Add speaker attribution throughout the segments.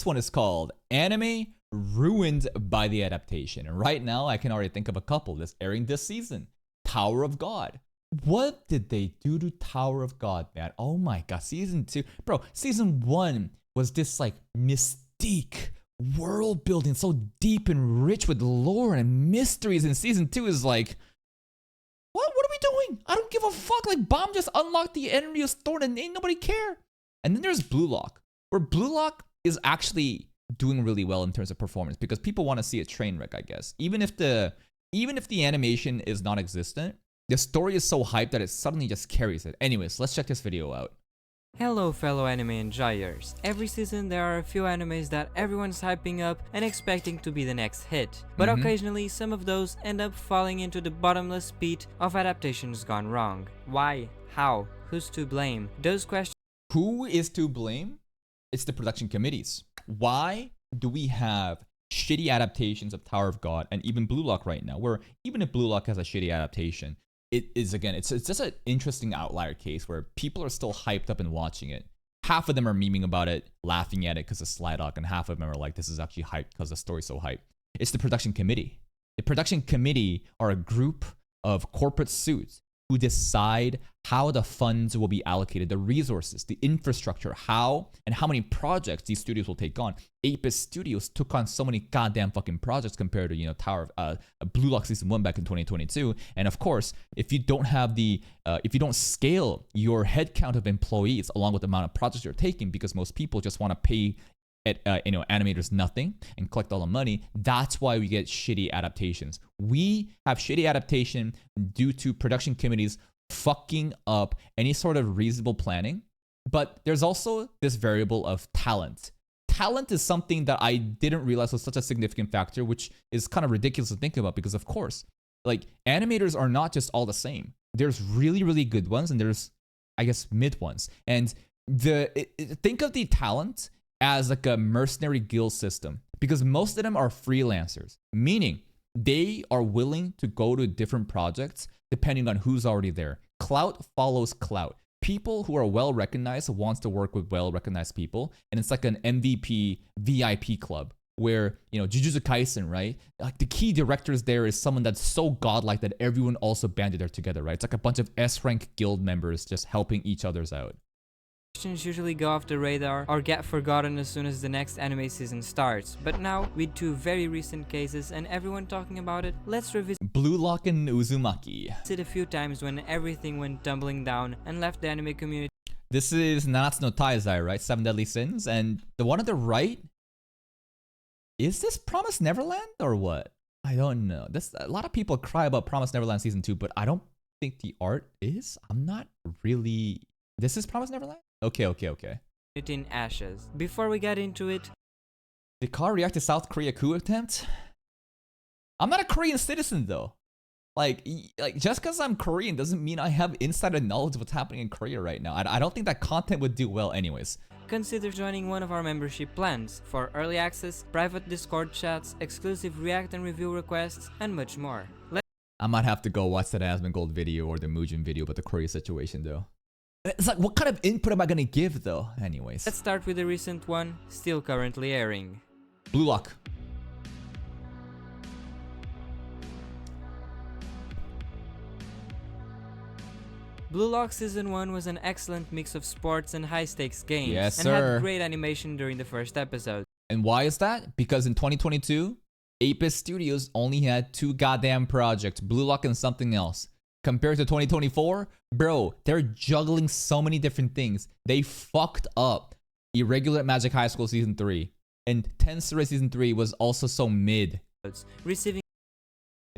Speaker 1: This one is called Anime Ruined by the Adaptation. And right now, I can already think of a couple that's airing this season. Tower of God. What did they do to Tower of God, man? Oh my god, season 2. Bro, season 1 was this like mystique world building, so deep and rich with lore and mysteries. And season 2 is like, what are we doing? I don't give a fuck. Like, Bomb just unlocked the enemy of Thorn and ain't nobody care. And then there's Blue Lock, where Blue Lock is actually doing really well in terms of performance because people want to see a train wreck, I guess. Even if the animation is non-existent, the story is so hyped that it suddenly just carries it. Anyways, let's check this video out.
Speaker 2: Hello fellow anime enjoyers. Every season there are a few animes that everyone's hyping up and expecting to be the next hit. But occasionally some of those end up falling into the bottomless pit of adaptations gone wrong. Why? How? Who's to blame? Those questions.
Speaker 1: Who is to blame? It's the production committees. Why do we have shitty adaptations of Tower of God and even Blue Lock right now, where even if Blue Lock has a shitty adaptation, it is, again, it's just an interesting outlier case where people are still hyped up and watching it. Half of them are memeing about it, laughing at it because of Slydock, and half of them are like, this is actually hyped because the story's so hyped. It's the production committee. The production committee are a group of corporate suits who decide how the funds will be allocated, the resources, the infrastructure, how many projects these studios will take on. 8-Bit Studios took on so many goddamn fucking projects compared to, you know, Tower of Blue Lock Season 1 back in 2022. And of course, if you don't have if you don't scale your headcount of employees along with the amount of projects you're taking, because most people just want to pay animators nothing and collect all the money, that's why we get shitty adaptations. We have shitty adaptation due to production committees fucking up any sort of reasonable planning. But there's also this variable of talent. Talent is something that I didn't realize was such a significant factor, which is kind of ridiculous to think about because, of course, like, animators are not just all the same. There's really, really good ones and there's, I guess, mid ones. And think of the talent as like a mercenary guild system, because most of them are freelancers, meaning they are willing to go to different projects depending on who's already there. Clout follows clout. People who are well recognized wants to work with well recognized people, and it's like an MVP VIP club where, you know, Jujutsu Kaisen, right? Like, the key directors there is someone that's so godlike that everyone also banded there together, right? It's like a bunch of S-rank guild members just helping each other's out.
Speaker 2: Questions usually go off the radar or get forgotten as soon as the next anime season starts. But now, with two very recent cases and everyone talking about it, let's revisit
Speaker 1: Blue Lock and Uzumaki.
Speaker 2: it a few times when everything went tumbling down and left the anime community.
Speaker 1: This is Nanatsu no Taizai, right? 7 Deadly Sins. And the one on the right, is this Promised Neverland or what? I don't know. A lot of people cry about Promised Neverland Season 2, but I don't think the art is. I'm not really... This is Promised Neverland? Okay.
Speaker 2: In ashes. Before we get into it,
Speaker 1: Did Car react to South Korea coup attempt? I'm not a Korean citizen though. Like just because I'm Korean doesn't mean I have insider knowledge of what's happening in Korea right now. I don't think that content would do well anyways.
Speaker 2: consider joining one of our membership plans for early access, private Discord chats, exclusive react and review requests, and much more.
Speaker 1: I might have to go watch that Asmongold video or the Mujin video about the Korea situation though. It's like, what kind of input am I gonna give though? Anyways.
Speaker 2: Let's start with the recent one, still currently airing.
Speaker 1: Blue Lock.
Speaker 2: Blue Lock Season 1 was an excellent mix of sports and high-stakes games,
Speaker 1: Yes,
Speaker 2: and
Speaker 1: sir.
Speaker 2: had great animation during the first episode.
Speaker 1: And why is that? Because in 2022, 8-Bit Studios only had 2 goddamn projects, Blue Lock and something else. Compared to 2024, bro, they're juggling so many different things. They fucked up Irregular Magic High School Season 3. And Tensura Season 3 was also so mid.
Speaker 2: Receiving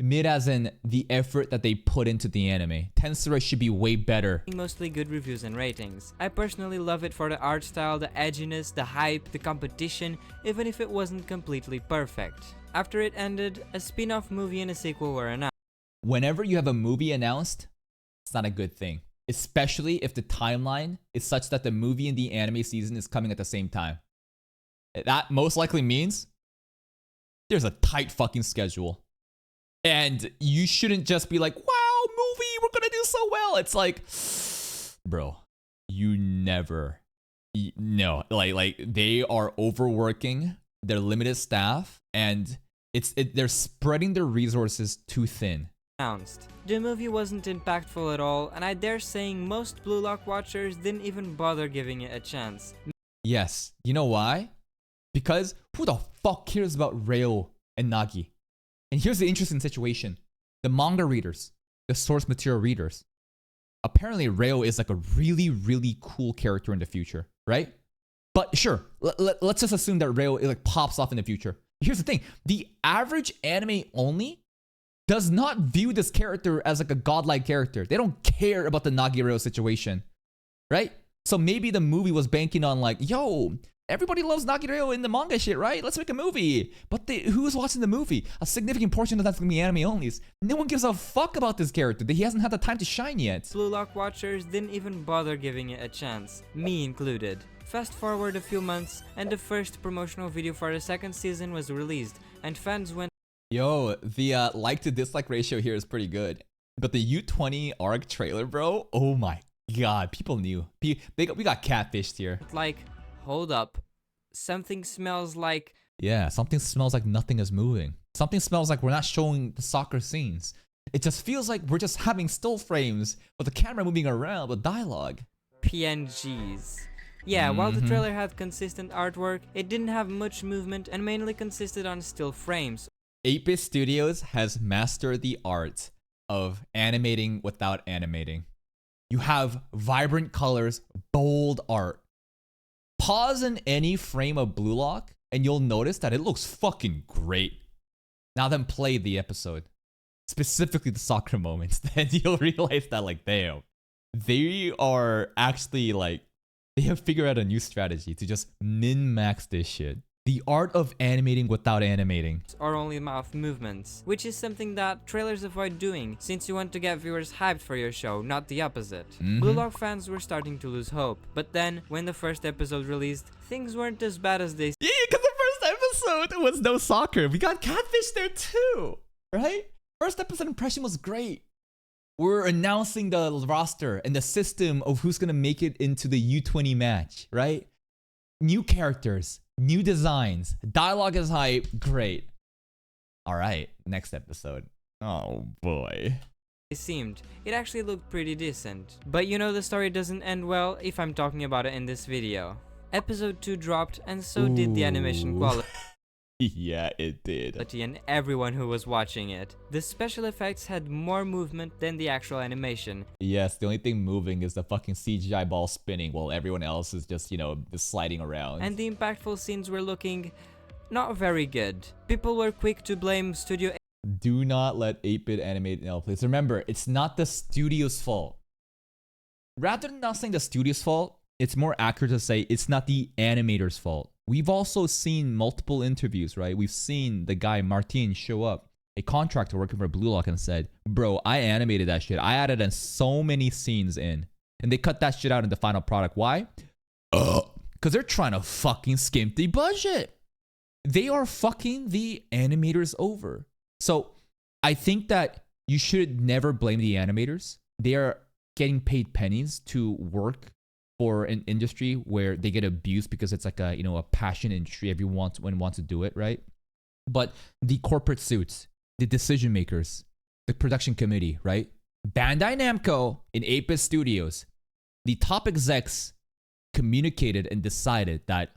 Speaker 1: Mid as in the effort that they put into the anime. Tensura should be way better.
Speaker 2: mostly good reviews and ratings. I personally love it for the art style, the edginess, the hype, the competition, even if it wasn't completely perfect. After it ended, a spin-off movie and a sequel were announced.
Speaker 1: Whenever you have a movie announced, it's not a good thing. Especially if the timeline is such that the movie and the anime season is coming at the same time. That most likely means there's a tight fucking schedule. And you shouldn't just be like, wow, movie, we're gonna do so well. It's like, bro, you never No, like they are overworking their limited staff, and they're spreading their resources too thin.
Speaker 2: Announced. The movie wasn't impactful at all, and I dare saying most Blue Lock watchers didn't even bother giving it a chance.
Speaker 1: Yes, you know why? Because who the fuck cares about Reo and Nagi? And here's the interesting situation. The manga readers, the source material readers, apparently Reo is like a really, really cool character in the future, right? But sure, let's just assume that Reo like pops off in the future. Here's the thing. The average anime only does not view this character as like a godlike character. They don't care about the Nagi Reo situation, right? So maybe the movie was banking on like, yo, everybody loves Nagi Reo in the manga shit, right? Let's make a movie. But who's watching the movie? A significant portion of that's gonna be anime onlys. No one gives a fuck about this character. He hasn't had the time to shine yet.
Speaker 2: Blue Lock watchers didn't even bother giving it a chance, me included. Fast forward a few months, and the first promotional video for the second season was released, and fans went.
Speaker 1: Yo, the like to dislike ratio here is pretty good. But the U20 arc trailer, bro, oh my god, people knew. We got catfished here.
Speaker 2: Like, hold up. Something smells like.
Speaker 1: Yeah, something smells like nothing is moving. Something smells like we're not showing the soccer scenes. It just feels like we're just having still frames with the camera moving around with dialogue.
Speaker 2: PNGs. Yeah, while the trailer had consistent artwork, it didn't have much movement and mainly consisted on still frames.
Speaker 1: 8-Bit Studios has mastered the art of animating without animating. You have vibrant colors, bold art. Pause in any frame of Blue Lock and you'll notice that it looks fucking great. Now then play the episode. Specifically the soccer moments. Then you'll realize that like, damn. They are actually like, they have figured out a new strategy to just min-max this shit. The art of animating without animating.
Speaker 2: Or only mouth movements, which is something that trailers avoid doing since you want to get viewers hyped for your show, not the opposite. Blue Lock fans were starting to lose hope, but then, when the first episode released, things weren't as bad as they.
Speaker 1: Yeah, because the first episode was no soccer. We got catfish there too, right? First episode impression was great. We're announcing the roster and the system of who's gonna make it into the U20 match, right? New characters, new designs, dialogue is hype, great. All right, next episode. Oh boy.
Speaker 2: It seemed. It actually looked pretty decent. But you know the story doesn't end well if I'm talking about it in this video. Episode 2 dropped and so did the animation quality.
Speaker 1: Yeah, it did.
Speaker 2: And everyone who was watching it. The special effects had more movement than the actual animation.
Speaker 1: Yes, the only thing moving is the fucking CGI ball spinning while everyone else is just, you know, just sliding around.
Speaker 2: And the impactful scenes were looking not very good. People were quick to blame Studio.
Speaker 1: Do not let 8-Bit animate now, please. Remember, it's not the studio's fault. Rather than not saying the studio's fault, it's more accurate to say it's not the animator's fault. We've also seen multiple interviews, right? We've seen the guy Martin show up, a contractor working for Blue Lock, and said, bro, I animated that shit. I added in so many scenes in. And they cut that shit out in the final product. Why? Because they're trying to fucking skimp the budget. They are fucking the animators over. So I think that you should never blame the animators. They are getting paid pennies to work for an industry where they get abused because it's like a, you know, a passion industry. Everyone wants to do it, right? But the corporate suits, the decision makers, the production committee, right? Bandai Namco in 8-Bit Studios, the top execs communicated and decided that,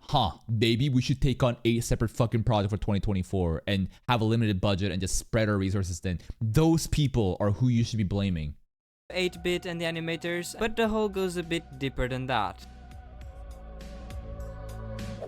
Speaker 1: maybe we should take on 8 separate fucking projects for 2024 and have a limited budget and just spread our resources then. Those people are who you should be blaming.
Speaker 2: 8-Bit and the animators, but the whole goes a bit deeper than that.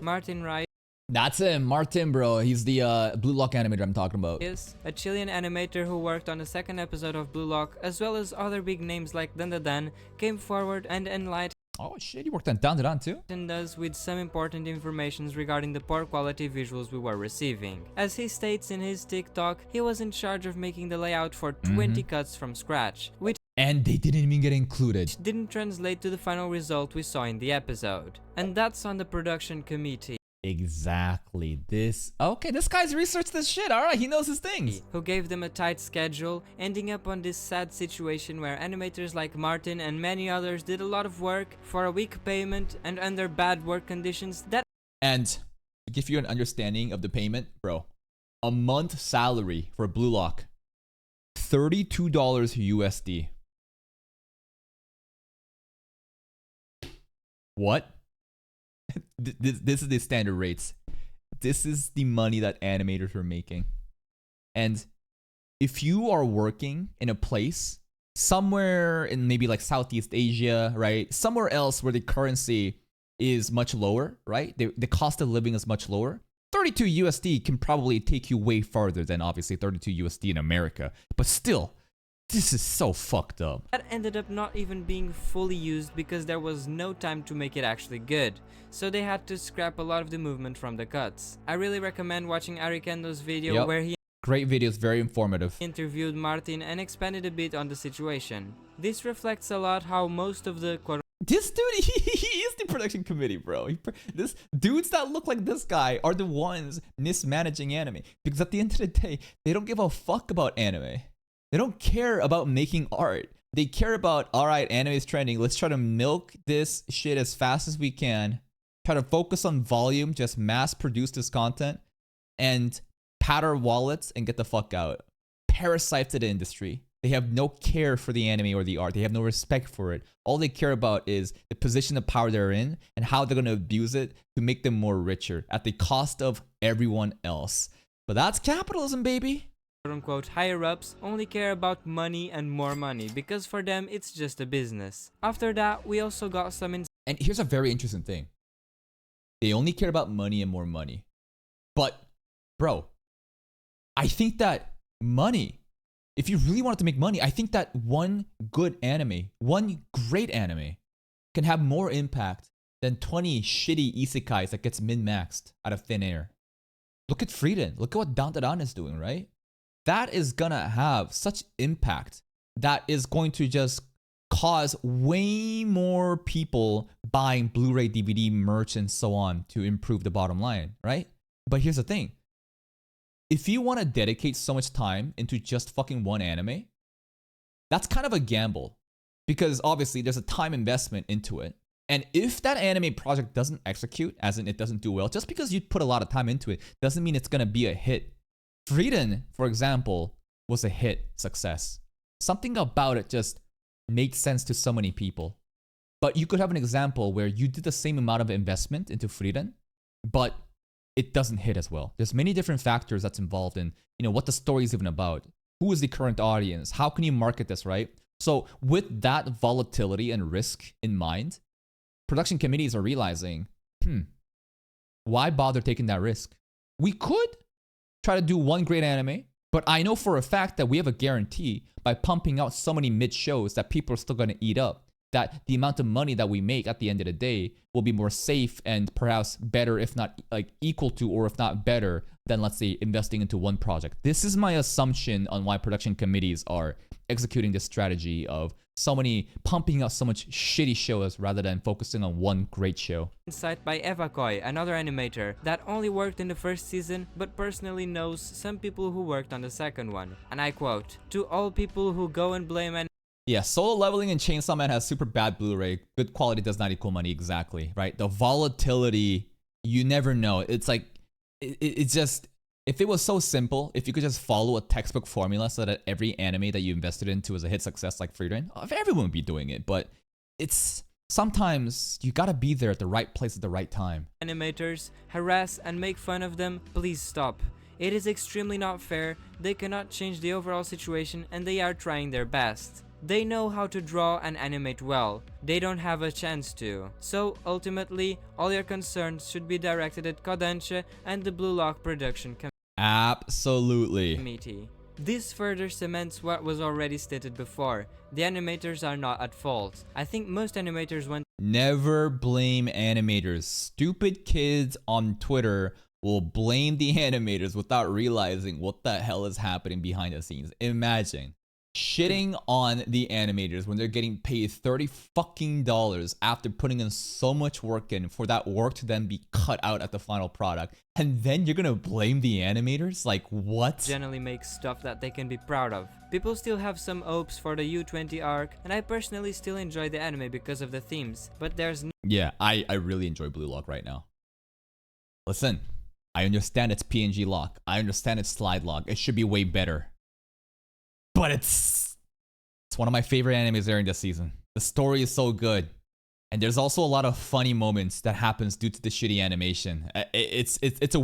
Speaker 2: Martin Wright.
Speaker 1: That's him, Martin, bro. He's the Blue Lock animator I'm talking about.
Speaker 2: Is a Chilean animator who worked on the second episode of Blue Lock, as well as other big names like Dan, came forward and enlightened.
Speaker 1: Oh shit, he worked on Dan too?
Speaker 2: And us with some important information regarding the poor quality visuals we were receiving. As he states in his TikTok, he was in charge of making the layout for 20 cuts from scratch, which
Speaker 1: and they didn't even get included.
Speaker 2: Didn't translate to the final result we saw in the episode. And that's on the production committee.
Speaker 1: Exactly. This. Okay, this guy's researched this shit. All right, he knows his things.
Speaker 2: who gave them a tight schedule, ending up on this sad situation where animators like Martin and many others did a lot of work for a weak payment and under bad work conditions that.
Speaker 1: And to give you an understanding of the payment, bro, a month salary for Blue Lock, $32 USD. What? This is the standard rates. This is the money that animators are making. And if you are working in a place somewhere in maybe like Southeast Asia, right? Somewhere else where the currency is much lower, right? The cost of living is much lower. 32 USD can probably take you way farther than obviously 32 USD in America. But still, this is so fucked up.
Speaker 2: That ended up not even being fully used because there was no time to make it actually good, so they had to scrap a lot of the movement from the cuts. I really recommend watching Ari Kendo's video where he
Speaker 1: great videos, very informative.
Speaker 2: interviewed Martin and expanded a bit on the situation. This reflects a lot how most of the quote
Speaker 1: This dude, he is the production committee, bro. This dudes that look like this guy are the ones mismanaging anime, because at the end of the day, they don't give a fuck about anime. They don't care about making art. They care about, all right, anime is trending. Let's try to milk this shit as fast as we can. Try to focus on volume, just mass produce this content, and pat our wallets and get the fuck out. Parasite to the industry. They have no care for the anime or the art. They have no respect for it. All they care about is the position of power they're in and how they're going to abuse it to make them more richer at the cost of everyone else. But that's capitalism, baby.
Speaker 2: unquote higher ups only care about money and more money because for them it's just a business. After that, we also got some
Speaker 1: And here's a very interesting thing. They only care about money and more money. But, bro, I think that money, if you really wanted to make money, I think that one good anime, one great anime, can have more impact than 20 shitty isekais that gets min-maxed out of thin air. Look at Frieden. Look at what Dandadan is doing, right? That is gonna have such impact that is going to just cause way more people buying Blu-ray, DVD, merch, and so on to improve the bottom line, right? But here's the thing. If you want to dedicate so much time into just fucking one anime, that's kind of a gamble because obviously there's a time investment into it. And if that anime project doesn't execute, as in it doesn't do well, just because you put a lot of time into it doesn't mean it's going to be a hit. Frieden, for example, was a hit success. Something about it just made sense to so many people. But you could have an example where you did the same amount of investment into Frieden, but it doesn't hit as well. There's many different factors that's involved in, what the story is even about. Who is the current audience? How can you market this, right? So with that volatility and risk in mind, production committees are realizing, why bother taking that risk? We could try to do one great anime, but I know for a fact that we have a guarantee by pumping out so many mid shows that people are still going to eat up, that the amount of money that we make at the end of the day will be more safe and perhaps better, if not like equal to, or if not better than, let's say, investing into one project. This is my assumption on why production committees are executing this strategy of pumping out so much shitty shows rather than focusing on one great show.
Speaker 2: Insight by Eva Koi, another animator that only worked in the first season but personally knows some people who worked on the second one. And I quote, "To all people who go and blame
Speaker 1: Yeah, Solo Leveling and Chainsaw Man has super bad Blu-ray. Good quality does not equal money, exactly, right? The volatility, you never know. It's like, it's just, if it was so simple, if you could just follow a textbook formula so that every anime that you invested into was a hit success like Frieden, everyone would be doing it. But it's, sometimes you gotta be there at the right place at the right time.
Speaker 2: animators harass and make fun of them, please stop. It is extremely not fair. They cannot change the overall situation and they are trying their best. They know how to draw and animate well. They don't have a chance to. So ultimately, all your concerns should be directed at Kodansha and the Blue Lock production
Speaker 1: Absolutely.
Speaker 2: committee. This further cements what was already stated before. The animators are not at fault. I think most animators went
Speaker 1: Never blame animators. Stupid kids on Twitter will blame the animators without realizing what the hell is happening behind the scenes. Imagine shitting on the animators when they're getting paid $30 fucking after putting in so much work in for that work to then be cut out at the final product, and then you're gonna blame the animators? Like, what?
Speaker 2: Generally make stuff that they can be proud of. People still have some hopes for the U20 arc, and I personally still enjoy the anime because of the themes, but there's
Speaker 1: Yeah, I really enjoy Blue Lock right now. Listen, I understand it's PNG lock. I understand it's slide lock. It should be way better. But it's one of my favorite animes during this season. The story is so good. And there's also a lot of funny moments that happens due to the shitty animation. It's a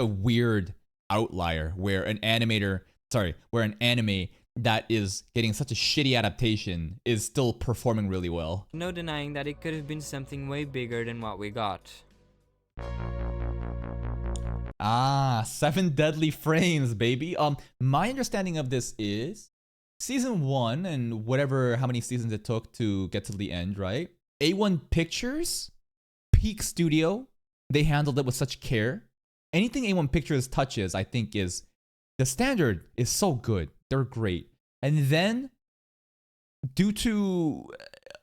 Speaker 1: weird outlier where an anime that is getting such a shitty adaptation is still performing really well.
Speaker 2: no denying that it could have been something way bigger than what we got.
Speaker 1: 7 deadly frames, baby. My understanding of this is season 1 and how many seasons it took to get to the end, right? A1 Pictures, peak studio, they handled it with such care. Anything A1 Pictures touches, I think, is the standard is so good. They're great. And then due to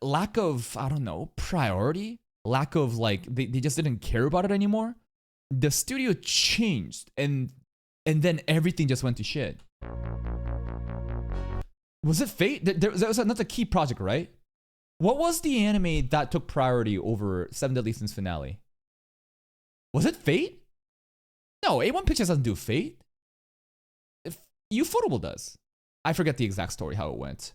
Speaker 1: lack of, I don't know, priority, lack of they just didn't care about it anymore, the studio changed and then everything just went to shit. Was it Fate? There was another key project, right? What was the anime that took priority over Seven Deadly Sins finale? Was it Fate? No, A1 Pictures doesn't do Fate. Ufotable does. I forget the exact story, how it went.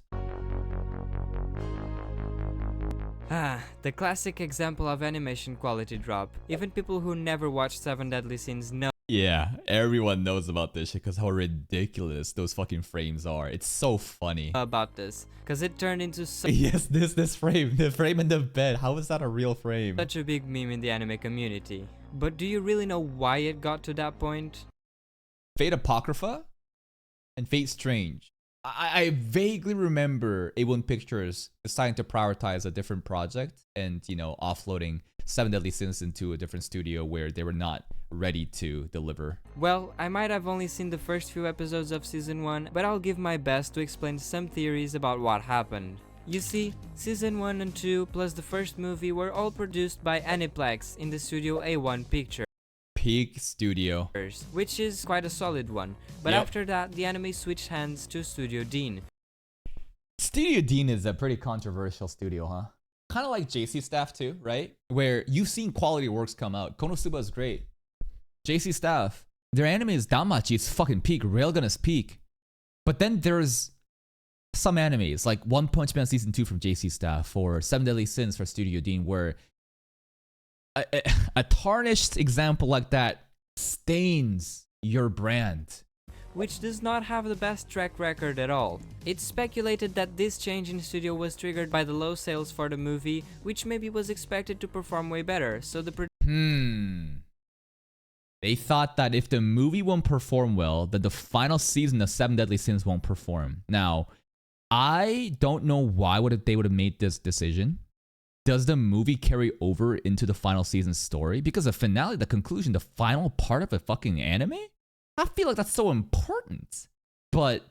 Speaker 2: The classic example of animation quality drop. Even people who never watched Seven Deadly Sins know
Speaker 1: Yeah, everyone knows about this shit because how ridiculous those fucking frames are. It's so funny.
Speaker 2: about this, because it turned into
Speaker 1: Yes, this frame, the frame in the bed. How is that a real frame?
Speaker 2: such a big meme in the anime community. But do you really know why it got to that point?
Speaker 1: Fate Apocrypha and Fate Strange. I vaguely remember A1 Pictures deciding to prioritize a different project and, offloading Seven Deadly Sins into a different studio where they were not ready to deliver.
Speaker 2: Well, I might have only seen the first few episodes of season 1, but I'll give my best to explain some theories about what happened. You see, season 1 and 2 plus the first movie were all produced by Aniplex in the studio A1 Pictures.
Speaker 1: Peak studio.
Speaker 2: Which is quite a solid one, but
Speaker 1: Yep.
Speaker 2: after that the anime switched hands to Studio Dean.
Speaker 1: Studio Dean is a pretty controversial studio, huh? Kind of like JC Staff too, right? Where you've seen quality works come out. Konosuba is great. JC Staff, their anime is Danmachi is fucking peak. Railgun is peak. But then there's some animes like One Punch Man Season 2 from JC Staff or Seven Deadly Sins for Studio Dean where a tarnished example like that stains your brand.
Speaker 2: Which does not have the best track record at all. It's speculated that this change in studio was triggered by the low sales for the movie, which maybe was expected to perform way better, so the
Speaker 1: They thought that if the movie won't perform well, that the final season of Seven Deadly Sins won't perform. Now, I don't know why they would have made this decision. Does the movie carry over into the final season story? Because the finale, the conclusion, the final part of a fucking anime? I feel like that's so important. But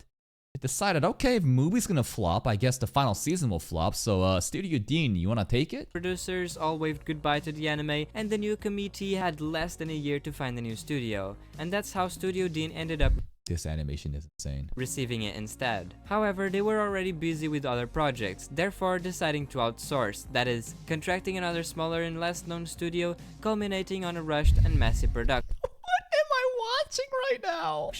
Speaker 1: it decided, okay, if movie's gonna flop, I guess the final season will flop. So, Studio Dean, you wanna take it?
Speaker 2: producers all waved goodbye to the anime, and the new committee had less than a year to find a new studio. And that's how Studio Dean ended up
Speaker 1: This animation is insane.
Speaker 2: receiving it instead. However, they were already busy with other projects, therefore deciding to outsource, that is, contracting another smaller and less known studio, culminating on a rushed and messy production.
Speaker 1: What am I watching right now?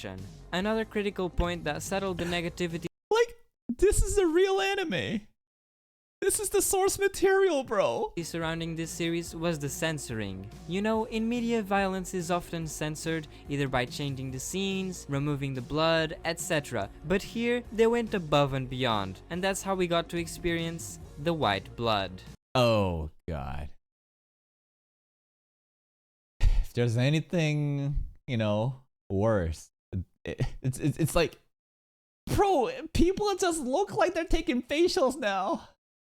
Speaker 2: Another critical point that settled the negativity
Speaker 1: Like, this is a real anime. This is the source material, bro.
Speaker 2: surrounding this series was the censoring. You know, in media, violence is often censored, either by changing the scenes, removing the blood, etc. But here, they went above and beyond, and that's how we got to experience the white blood.
Speaker 1: Oh, God. If there's anything, worse, it's like, bro, people just look like they're taking facials now.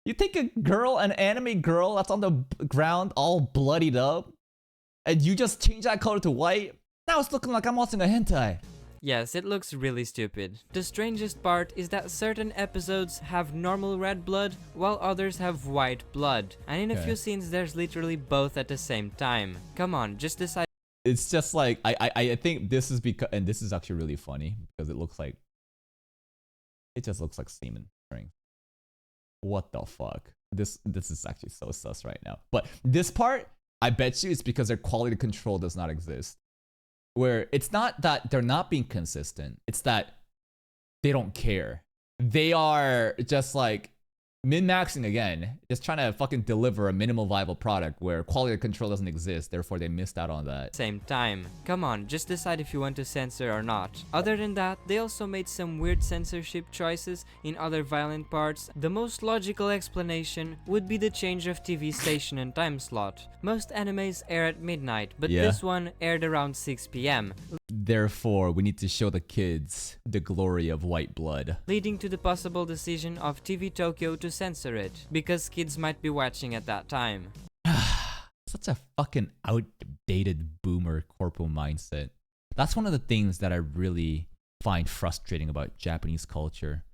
Speaker 1: You take a girl, an anime girl that's on the ground all bloodied up, and you just change that color to white. Now it's looking like I'm watching a hentai.
Speaker 2: Yes, it looks really stupid. The strangest part is that certain episodes have normal red blood while others have white blood. And in a few scenes there's literally both at the same time. Come on, just decide.
Speaker 1: It's just like I think this is because, and this is actually really funny because it just looks like semen string. What the fuck? This is actually so sus right now. But this part, I bet you it's because their quality control does not exist. Where it's not that they're not being consistent, it's that they don't care. They are just like min-maxing again, just trying to fucking deliver a minimal viable product where quality control doesn't exist, therefore they missed out on that.
Speaker 2: Same time. Come on, just decide if you want to censor or not. Other than that, they also made some weird censorship choices in other violent parts. The most logical explanation would be the change of TV station and time slot. Most animes air at midnight, but this one aired around 6 p.m.
Speaker 1: Therefore, we need to show the kids the glory of white blood.
Speaker 2: Leading to the possible decision of TV Tokyo to censor it, because kids might be watching at that time.
Speaker 1: Such a fucking outdated boomer corpo mindset. That's one of the things that I really find frustrating about Japanese culture.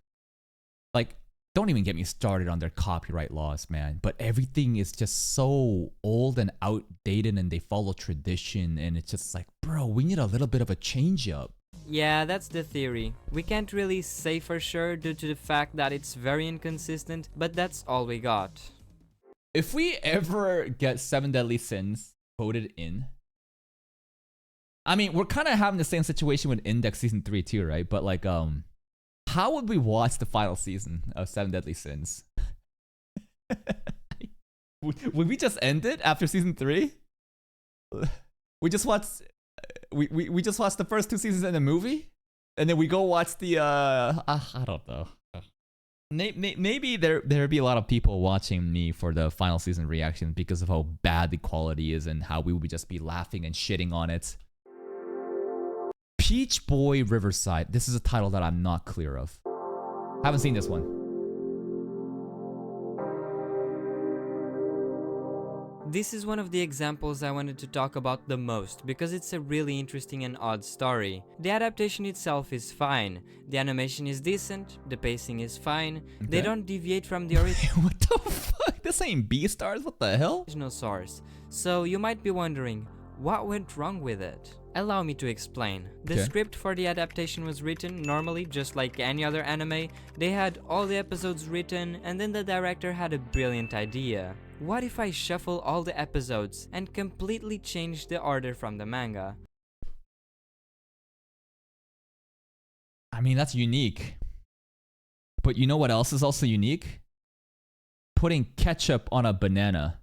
Speaker 1: Like, don't even get me started on their copyright laws, man. But everything is just so old and outdated and they follow tradition. And it's just like, bro, we need a little bit of a change up.
Speaker 2: Yeah, that's the theory. We can't really say for sure due to the fact that it's very inconsistent, but that's all we got.
Speaker 1: If we ever get 7 Deadly Sins voted in, I mean, we're kind of having the same situation with Index Season 3 too, right? But like, how would we watch the final season of 7 Deadly Sins? would we just end it after Season 3? We just watch... We just watched the first 2 seasons in the movie, and then we go watch the I don't know. Maybe there'd be a lot of people watching me for the final season reaction because of how bad the quality is and how we would just be laughing and shitting on it. Peach Boy Riverside. This is a title that I'm not clear of. Haven't seen this one.
Speaker 2: This is one of the examples I wanted to talk about the most because it's a really interesting and odd story. The adaptation itself is fine, the animation is decent, the pacing is fine, they don't deviate from the
Speaker 1: What the fuck? This ain't Beastars? What the hell?
Speaker 2: Original source. So you might be wondering, what went wrong with it? Allow me to explain. The script for the adaptation was written normally just like any other anime. They had all the episodes written and then the director had a brilliant idea. What if I shuffle all the episodes and completely change the order from the manga?
Speaker 1: I mean, that's unique. But you know what else is also unique? Putting ketchup on a banana.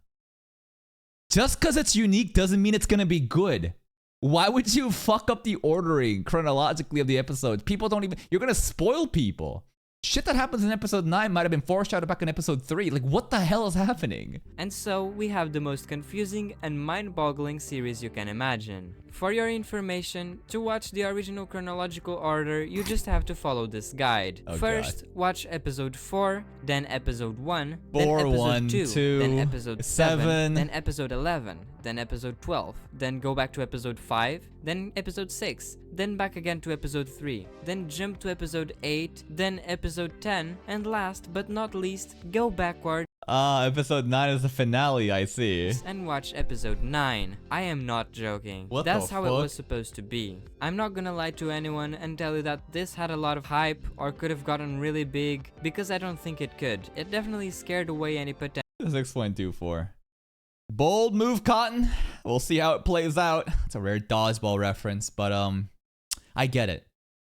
Speaker 1: Just because it's unique doesn't mean it's gonna be good. Why would you fuck up the ordering chronologically of the episodes? People don't even... You're gonna spoil people. Shit that happens in episode 9 might have been foreshadowed back in episode 3. Like, what the hell is happening?
Speaker 2: And so, we have the most confusing and mind-boggling series you can imagine. For your information, to watch the original chronological order, you just have to follow this guide. First, watch episode 4, then episode 1, then episode 2, then episode 7, then episode 11, then episode 12, then go back to episode 5, then episode 6, then back again to episode 3, then jump to episode 8, then episode 10, and last but not least, go backward.
Speaker 1: Episode 9 is the finale, I see.
Speaker 2: And watch episode 9. I am not joking. That's how it was supposed to be. I'm not gonna lie to anyone and tell you that this had a lot of hype or could have gotten really big, because I don't think it could. It definitely scared away any potential.
Speaker 1: 6.24. Bold move, Cotton. We'll see how it plays out. It's a rare dodgeball reference, but I get it,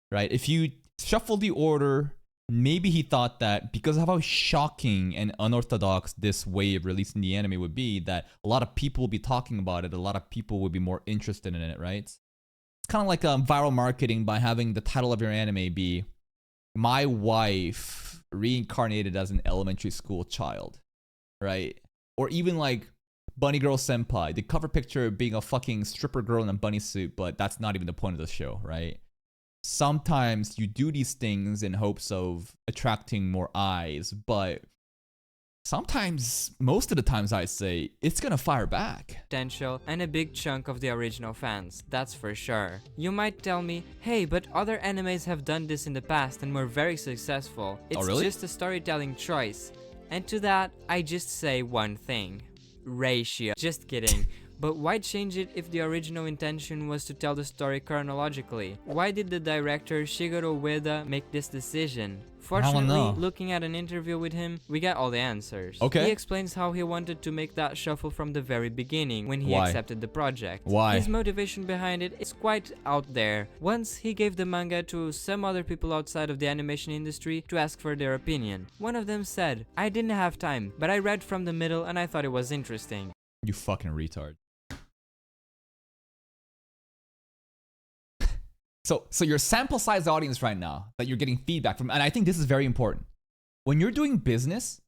Speaker 1: right? If you shuffle the order, maybe he thought that because of how shocking and unorthodox this way of releasing the anime would be, that a lot of people will be talking about it, a lot of people would be more interested in it, right? It's kind of like viral marketing by having the title of your anime be My Wife Reincarnated as an Elementary School Child, right? Or even like Bunny Girl Senpai, the cover picture being a fucking stripper girl in a bunny suit, but that's not even the point of the show, right? Sometimes you do these things in hopes of attracting more eyes, but sometimes, most of the times I say, it's gonna fire back.
Speaker 2: Potential and a big chunk of the original fans, that's for sure. You might tell me, hey, but other animes have done this in the past and were very successful. It's
Speaker 1: really?
Speaker 2: just a storytelling choice. And to that, I just say one thing. Ratio. Just kidding. But why change it if the original intention was to tell the story chronologically? Why did the director Shigeru Ueda make this decision? Fortunately, looking at an interview with him, we got all the answers.
Speaker 1: Okay.
Speaker 2: He explains how he wanted to make that shuffle from the very beginning when he
Speaker 1: Why?
Speaker 2: accepted the project.
Speaker 1: Why?
Speaker 2: His motivation behind it is quite out there. Once he gave the manga to some other people outside of the animation industry to ask for their opinion. One of them said, I didn't have time, but I read from the middle and I thought it was interesting.
Speaker 1: You fucking retard. So your sample size audience right now that you're getting feedback from, and I think this is very important. When you're doing business,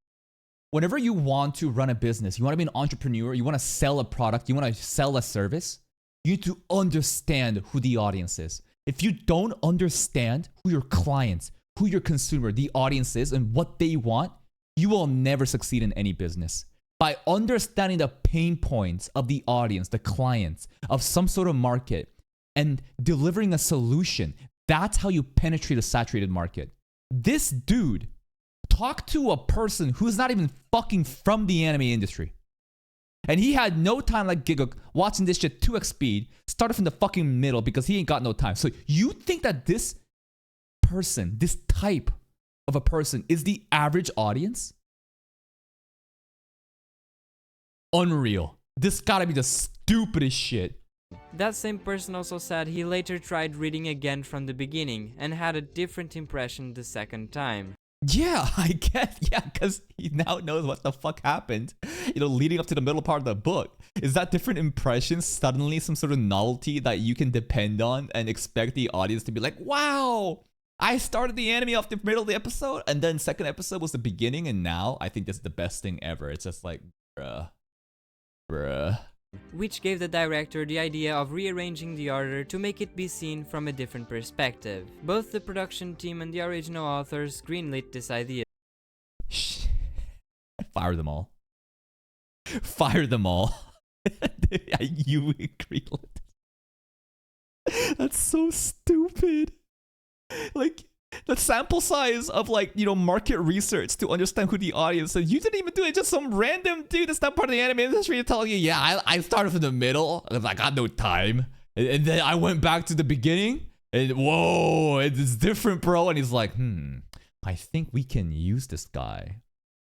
Speaker 1: whenever you want to run a business, you want to be an entrepreneur, you want to sell a product, you want to sell a service, you need to understand who the audience is. If you don't understand who your clients, who your consumer, the audience is, and what they want, you will never succeed in any business. By understanding the pain points of the audience, the clients, of some sort of market, and delivering a solution, that's how you penetrate a saturated market. This dude talked to a person who's not even fucking from the anime industry. And he had no time like Gigok watching this shit 2x speed, started from the fucking middle because he ain't got no time. So you think that this person, this type of a person is the average audience? Unreal. This gotta be the stupidest shit.
Speaker 2: That same person also said he later tried reading again from the beginning and had a different impression the second time.
Speaker 1: Yeah, I get, yeah, because he now knows what the fuck happened, leading up to the middle part of the book. Is that different impressions suddenly some sort of novelty that you can depend on and expect the audience to be like, wow, I started the anime off the middle of the episode and then second episode was the beginning and now I think this is the best thing ever. It's just like, bruh.
Speaker 2: Which gave the director the idea of rearranging the order to make it be seen from a different perspective. Both the production team and the original authors greenlit this idea.
Speaker 1: Fire them all. Fire them all. You greenlit. That's so stupid. Like, the sample size of market research to understand who the audience is. You didn't even do it. Just some random dude that's not part of the anime industry telling you, yeah, I started from the middle. I got no time. And then I went back to the beginning. And whoa, it's different, bro. And he's like, I think we can use this guy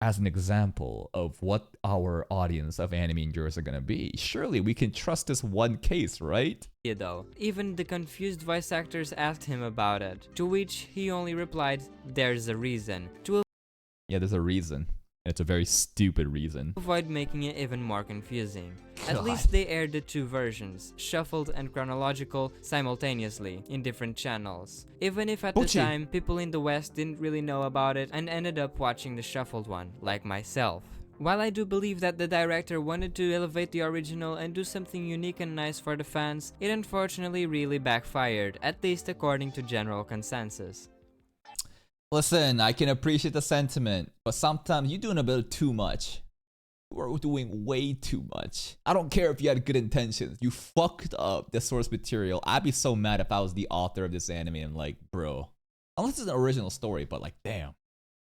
Speaker 1: as an example of what our audience of anime enjoyers are gonna be. Surely we can trust this one case, right?
Speaker 2: Though. Even the confused voice actors asked him about it, to which he only replied, there's a reason.
Speaker 1: Yeah, there's a reason. It's a very stupid reason.
Speaker 2: Avoid making it even more confusing.
Speaker 1: God.
Speaker 2: At least they aired the two versions, shuffled and chronological, simultaneously, in different channels. Even if at the time, people in the West didn't really know about it and ended up watching the shuffled one, like myself. While I do believe that the director wanted to elevate the original and do something unique and nice for the fans, it unfortunately really backfired, at least according to general consensus.
Speaker 1: Listen, I can appreciate the sentiment, but sometimes you're doing a bit too much. You are doing way too much. I don't care if you had good intentions. You fucked up the source material. I'd be so mad if I was the author of this anime and like, bro. Unless it's an original story, but like, damn.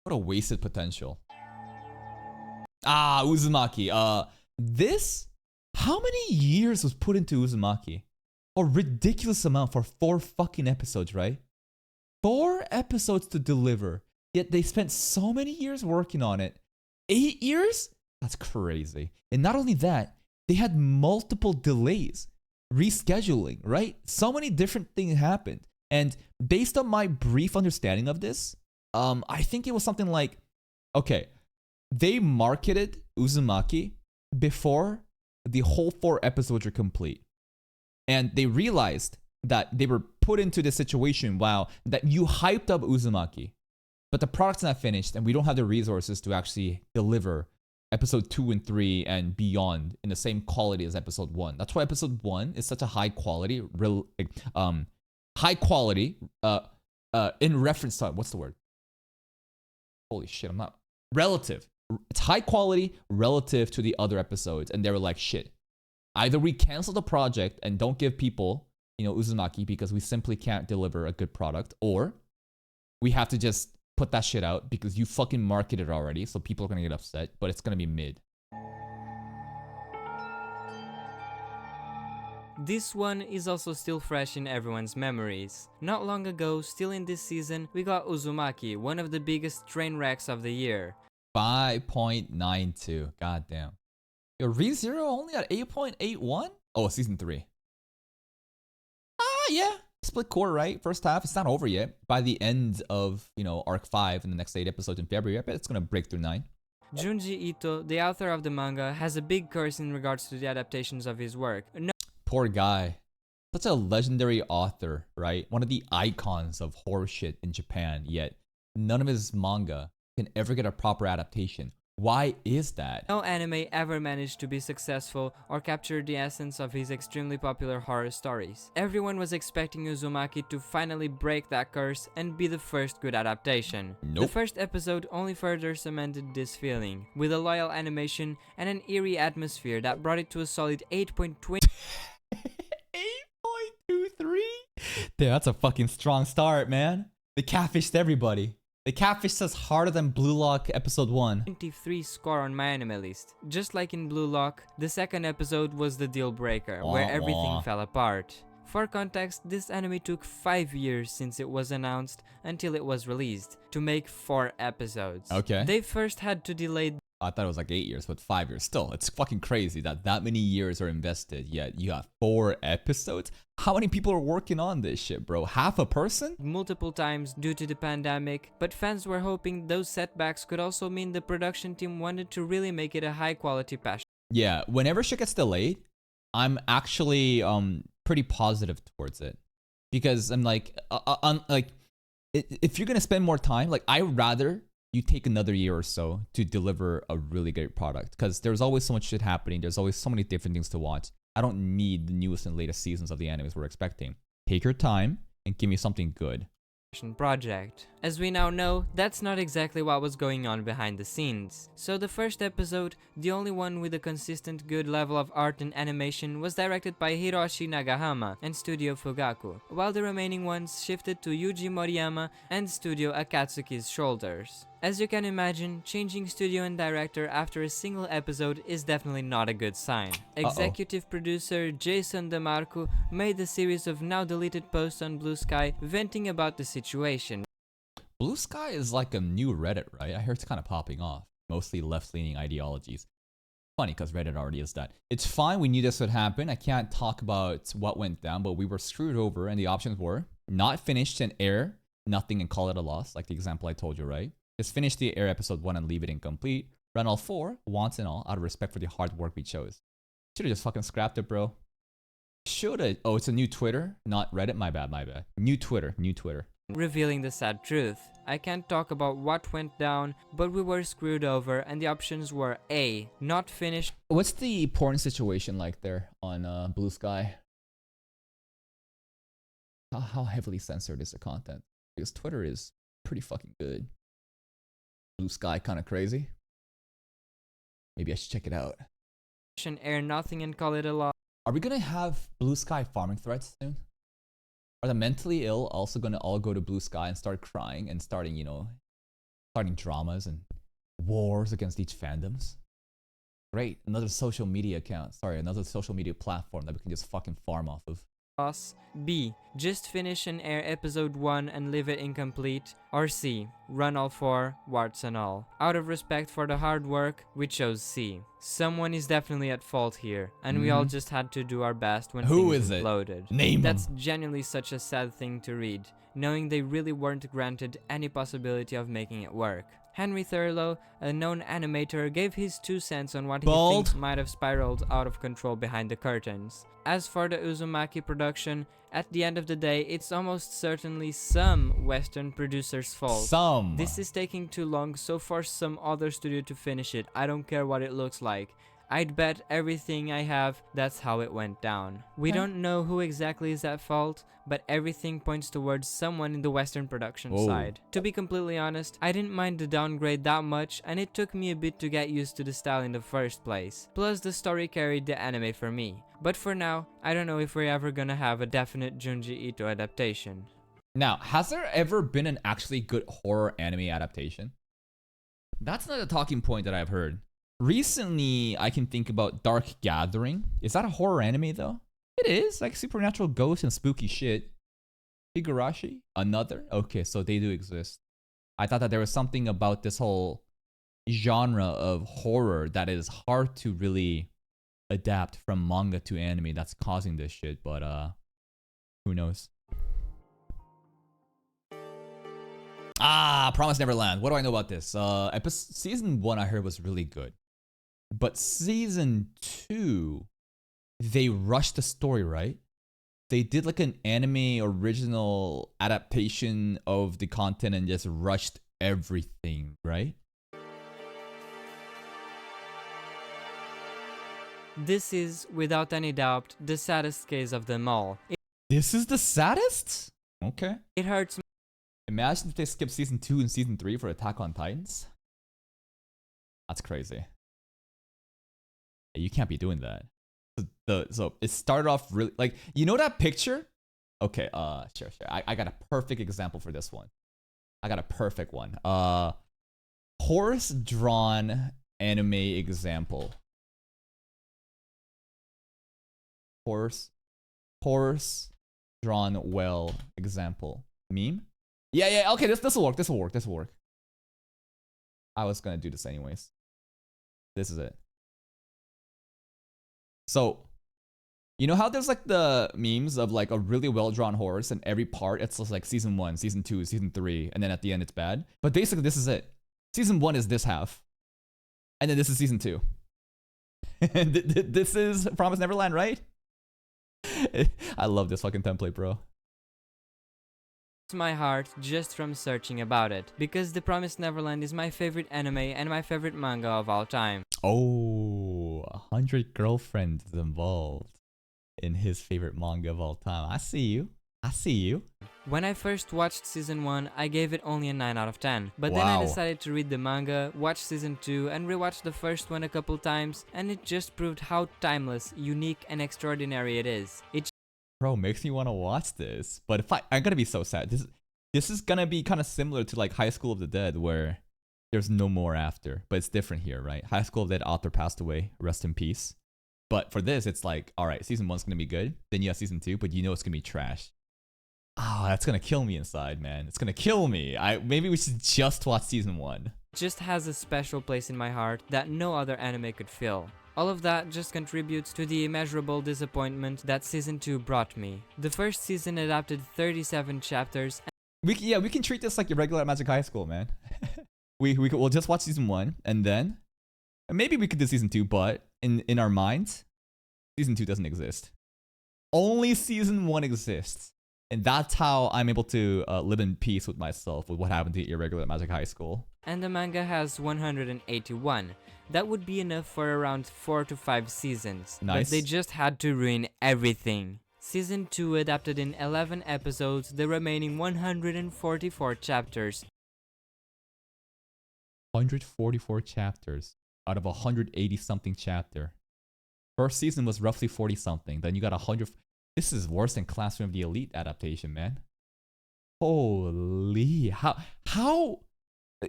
Speaker 1: What a wasted potential. Uzumaki. How many years was put into Uzumaki? A ridiculous amount for 4 fucking episodes, right? 4 episodes to deliver, yet they spent so many years working on it. 8 years? That's crazy. And not only that, they had multiple delays, rescheduling, right? So many different things happened. And based on my brief understanding of this, I think it was something like, okay, they marketed Uzumaki before the whole 4 episodes are complete. And they realized that they were put into this situation, that you hyped up Uzumaki, but the product's not finished and we don't have the resources to actually deliver episode 2 and 3 and beyond in the same quality as episode 1. That's why episode 1 is such a high quality, in reference to, what's the word? Holy shit, relative It's high quality relative to the other episodes, and they were like, shit. Either we cancel the project and don't give people, Uzumaki because we simply can't deliver a good product, or we have to just put that shit out because you fucking marketed already, so people are gonna get upset, but it's gonna be mid.
Speaker 2: This one is also still fresh in everyone's memories. Not long ago, still in this season, we got Uzumaki, one of the biggest train wrecks of the year.
Speaker 1: 5.92. Goddamn. Yo, ReZero only at 8.81? Oh, season 3. Yeah. Split quarter, right? First half. It's not over yet. By the end of, arc 5 in the next 8 episodes in February, I bet it's gonna break through 9.
Speaker 2: Junji Ito, the author of the manga, has a big curse in regards to the adaptations of his work.
Speaker 1: Poor guy. Such a legendary author, right? One of the icons of horror shit in Japan, yet none of his manga can ever get a proper adaptation. Why is that?
Speaker 2: No anime ever managed to be successful or capture the essence of his extremely popular horror stories. Everyone was expecting Uzumaki to finally break that curse and be the first good adaptation.
Speaker 1: Nope.
Speaker 2: The first episode only further cemented this feeling, with a loyal animation and an eerie atmosphere that brought it to a solid 8.20.
Speaker 1: 8.23? Damn, that's a fucking strong start, man. They catfished everybody. They catfished us harder than Blue Lock episode 1.
Speaker 2: 23 score on my anime list. Just like in Blue Lock, the second episode was the deal breaker, where everything fell apart. For context, this anime took 5 years since it was announced until it was released, to make 4 episodes.
Speaker 1: Okay.
Speaker 2: They first had to delay.
Speaker 1: I thought it was like 8 years, but 5 years. Still, it's fucking crazy that many years are invested, yet you got 4 episodes? How many people are working on this shit, bro? Half a person?
Speaker 2: Multiple times due to the pandemic, but fans were hoping those setbacks could also mean the production team wanted to really make it a high quality passion.
Speaker 1: Yeah, whenever shit gets delayed, I'm actually pretty positive towards it. Because I'm like, if you're gonna spend more time, like, I'd rather you take another year or so to deliver a really great product, because there's always so much shit happening. There's always so many different things to watch. I don't need the newest and latest seasons of the animes we're expecting. Take your time and give me something good.
Speaker 2: Project. As we now know, that's not exactly what was going on behind the scenes. So the first episode, the only one with a consistent good level of art and animation, was directed by Hiroshi Nagahama and Studio Fugaku, while the remaining ones shifted to Yuji Moriyama and Studio Akatsuki's shoulders. As you can imagine, changing studio and director after a single episode is definitely not a good sign. Executive producer Jason DeMarco made a series of now deleted posts on Blue Sky venting about the situation.
Speaker 1: Blue Sky is like a new Reddit, right? I heard it's kind of popping off. Mostly left-leaning ideologies. Funny, because Reddit already is that. It's fine, we knew this would happen. I can't talk about what went down, but we were screwed over, and the options were not finished and air nothing and call it a loss, like the example I told you, right? Just finish the air episode 1 and leave it incomplete. Run all 4, once and all, out of respect for the hard work we chose. Should've just fucking scrapped it, bro. Should've. Oh, it's a new Twitter, not Reddit. My bad. New Twitter.
Speaker 2: Revealing the sad truth. I can't talk about what went down, but we were screwed over, and the options were A, not finished.
Speaker 1: What's the porn situation like there on Blue Sky? How heavily censored is the content? Because Twitter is pretty fucking good. Blue Sky kind of crazy. Maybe I should check it out.
Speaker 2: Air nothing and call it a loss.
Speaker 1: Are we gonna have Blue Sky farming threats soon? Are the mentally ill also gonna all go to Blue Sky and start crying and starting dramas and wars against each fandoms? Great, another social media account. Sorry, another social media platform that we can just fucking farm off of.
Speaker 2: B, just finish and air episode 1 and leave it incomplete. Or C, run all 4, warts and all. Out of respect for the hard work, we chose C. Someone is definitely at fault here, and we all just had to do our best when things exploded.
Speaker 1: Name
Speaker 2: That's
Speaker 1: them.
Speaker 2: genuinely such a sad thing to read, knowing they really weren't granted any possibility of making it work. Henry Thurlow, a known animator, gave his 2 cents on what he thinks might have spiraled out of control behind the curtains. As for the Uzumaki production, at the end of the day, it's almost certainly some Western producer's fault. This is taking too long, so for some other studio to finish it, I don't care what it looks like. I'd bet everything I have that's how it went down. We don't know who exactly is at fault, but everything points towards someone in the Western production side. To be completely honest, I didn't mind the downgrade that much, and it took me a bit to get used to the style in the first place. Plus, the story carried the anime for me. But for now, I don't know if we're ever gonna have a definite Junji Ito adaptation.
Speaker 1: Now, has there ever been an actually good horror anime adaptation? That's not a talking point that I've heard. Recently, I can think about Dark Gathering. Is that a horror anime though? It is, like supernatural ghosts and spooky shit. Higurashi? Another? Okay, so they do exist. I thought that there was something about this whole genre of horror that is hard to really adapt from manga to anime that's causing this shit, but who knows? Promise Neverland. What do I know about this? Season 1 I heard was really good. But season 2, they rushed the story, right? They did like an anime original adaptation of the content and just rushed everything, right?
Speaker 2: This is, without any doubt, the saddest case of them all.
Speaker 1: This is the saddest? Okay.
Speaker 2: It hurts.
Speaker 1: Imagine if they skipped season 2 and season 3 for Attack on Titans. That's crazy. You can't be doing that. So it started off really, like, you know that picture? Okay, sure. I got a perfect example for this one. I got a perfect one. Horse drawn anime example. Horse drawn well example. Meme? Yeah, okay, this will work. I was gonna do this anyways. This is it. So, you know how there's like the memes of like a really well-drawn horse and every part it's just like season 1, season 2, season 3, and then at the end it's bad? But basically this is it. Season 1 is this half. And then this is season 2. This is Promise Neverland, right? I love this fucking template, bro.
Speaker 2: My heart just from searching about it, because The Promised Neverland is my favorite anime and my favorite manga of all time.
Speaker 1: Oh, 100 girlfriends involved in his favorite manga of all time. I see you.
Speaker 2: When I first watched season 1, I gave it only a 9 out of 10. But then I decided to read the manga, watch season 2, and rewatch the first one a couple times, and it just proved how timeless, unique, and extraordinary it is.
Speaker 1: Bro, makes me want to watch this. But if I'm gonna be so sad. This is gonna be kind of similar to like High School of the Dead, where there's no more after. But it's different here, right? High School of the Dead author passed away. Rest in peace. But for this, it's like, all right, season 1's gonna be good. Then you have season 2, but you know it's gonna be trash. That's gonna kill me inside, man. It's gonna kill me. Maybe we should just watch season 1.
Speaker 2: It just has a special place in my heart that no other anime could fill. All of that just contributes to the immeasurable disappointment that season 2 brought me. The first season adapted 37 chapters.
Speaker 1: We can treat this like your regular Magic High School, man. We'll just watch season 1 and then maybe we could do season 2, but in our minds, season 2 doesn't exist. Only season 1 exists. And that's how I'm able to live in peace with myself with what happened to Irregular Magic High School.
Speaker 2: And the manga has 181. That would be enough for around 4 to 5 seasons.
Speaker 1: Nice.
Speaker 2: But they just had to ruin everything. Season 2 adapted in 11 episodes, the remaining 144 chapters.
Speaker 1: 144 chapters out of 180 something chapter. First season was roughly 40 something. Then you got 100. This is worse than Classroom of the Elite adaptation, man. Holy, how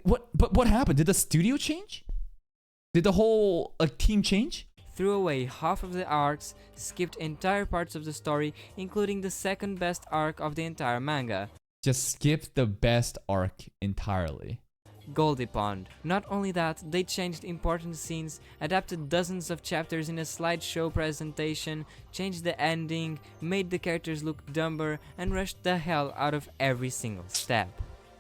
Speaker 1: what happened? Did the studio change? Did the whole team change?
Speaker 2: Threw away half of the arcs, skipped entire parts of the story, including the second best arc of the entire manga.
Speaker 1: Just skipped the best arc entirely.
Speaker 2: Goldie Pond. Not only that, they changed important scenes, adapted dozens of chapters in a slideshow presentation, changed the ending, made the characters look dumber, and rushed the hell out of every single step.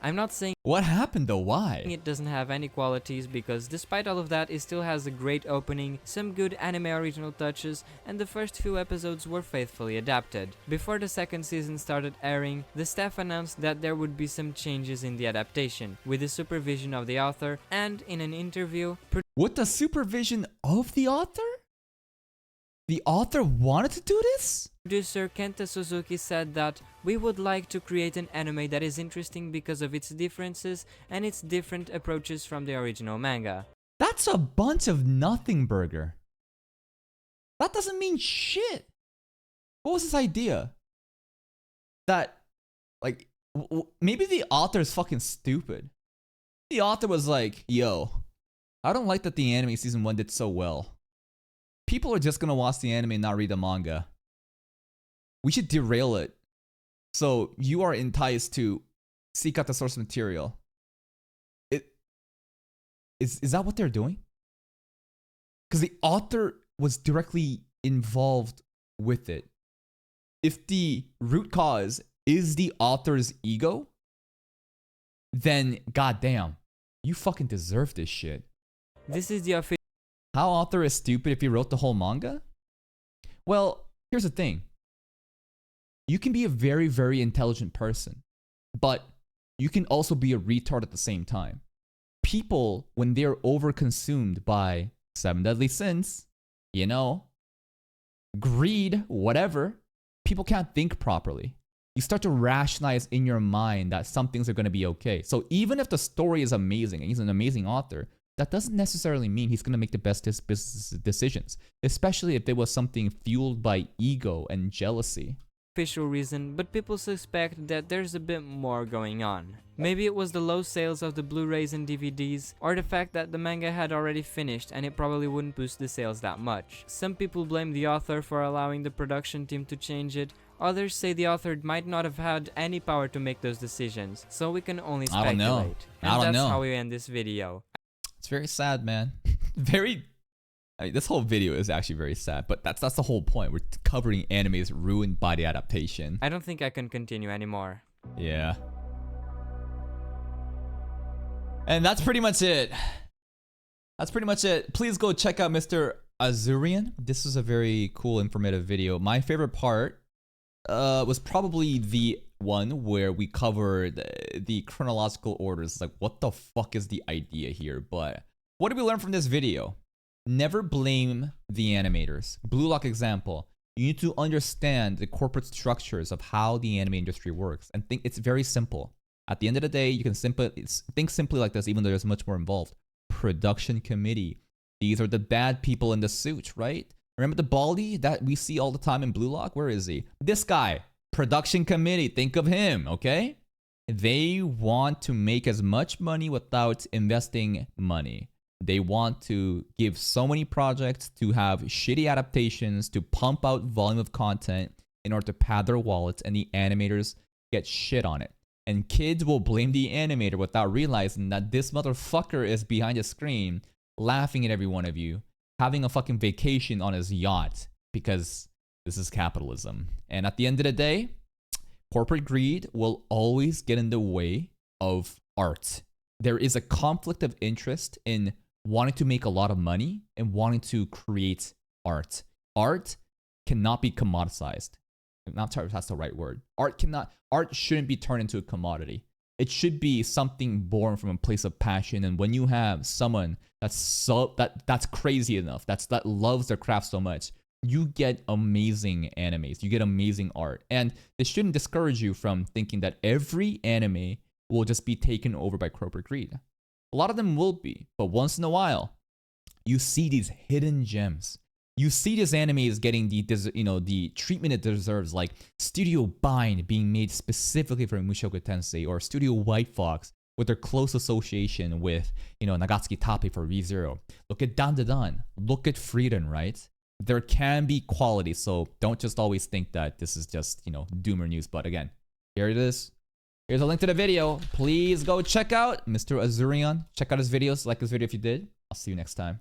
Speaker 2: I'm not saying
Speaker 1: what happened though, why?
Speaker 2: It doesn't have any qualities, because despite all of that, it still has a great opening, some good anime original touches, and the first few episodes were faithfully adapted. Before the second season started airing, the staff announced that there would be some changes in the adaptation, with the supervision of the author, and in an interview,
Speaker 1: with the supervision of the author? The author wanted to do this?
Speaker 2: Producer Kenta Suzuki said that we would like to create an anime that is interesting because of its differences and its different approaches from the original manga.
Speaker 1: That's a bunch of nothing burger. That doesn't mean shit. What was his idea? That, like, maybe the author is fucking stupid. The author was like, yo, I don't like that the anime season 1 did so well. People are just gonna watch the anime and not read the manga. We should derail it. So you are enticed to seek out the source material. Is that what they're doing? Because the author was directly involved with it. If the root cause is the author's ego, then goddamn, you fucking deserve this shit.
Speaker 2: This is the official.
Speaker 1: How author is stupid if he wrote the whole manga? Well, here's the thing. You can be a very, very intelligent person, but you can also be a retard at the same time. People, when they're overconsumed by 7 deadly sins, you know, greed, whatever, people can't think properly. You start to rationalize in your mind that some things are going to be okay. So even if the story is amazing and he's an amazing author, that doesn't necessarily mean he's going to make the best business decisions, especially if there was something fueled by ego and jealousy.
Speaker 2: Official reason, but people suspect that there's a bit more going on. Maybe it was the low sales of the Blu-rays and DVDs, or the fact that the manga had already finished and it probably wouldn't boost the sales that much. Some people blame the author for allowing the production team to change it, others say the author might not have had any power to make those decisions, so we can only speculate.
Speaker 1: I don't know.
Speaker 2: And that's how we end this video.
Speaker 1: It's very sad, man. This whole video is actually very sad, but that's the whole point. We're covering animes ruined by the adaptation.
Speaker 2: I don't think I can continue anymore.
Speaker 1: Yeah. And that's pretty much it. That's pretty much it. Please go check out Mr. Azurian. This is a very cool, informative video. My favorite part was probably the one where we covered the chronological orders. Like, what the fuck is the idea here? But what did we learn from this video? Never blame the animators. Blue Lock example. You need to understand the corporate structures of how the anime industry works and think it's very simple. At the end of the day, you can think simply like this, even though there's much more involved. Production committee. These are the bad people in the suit, right? Remember the baldy that we see all the time in Blue Lock? Where is he? This guy. Production committee. Think of him, okay? They want to make as much money without investing money. They want to give so many projects to have shitty adaptations to pump out volume of content in order to pad their wallets, and the animators get shit on it. And kids will blame the animator without realizing that this motherfucker is behind the screen laughing at every one of you, having a fucking vacation on his yacht, because this is capitalism. And at the end of the day, corporate greed will always get in the way of art. There is a conflict of interest in wanting to make a lot of money and wanting to create art. Art cannot be commoditized. I'm not sure if that's the right word. Art shouldn't be turned into a commodity. It should be something born from a place of passion. And when you have someone that's crazy enough, that loves their craft so much, you get amazing animes. You get amazing art. And this shouldn't discourage you from thinking that every anime will just be taken over by corporate greed. A lot of them will be, but once in a while, you see these hidden gems. You see this anime is getting the treatment it deserves, like Studio Bind being made specifically for Mushoku Tensei, or Studio White Fox with their close association with, Nagatsuki Tape for ReZero. Look at Dan Da Dan. Look at Frieden, right? There can be quality, so don't just always think that this is just, doomer news. But again, here it is. Here's a link to the video. Please go check out Mr. Azurian. Check out his videos. Like this video if you did. I'll see you next time.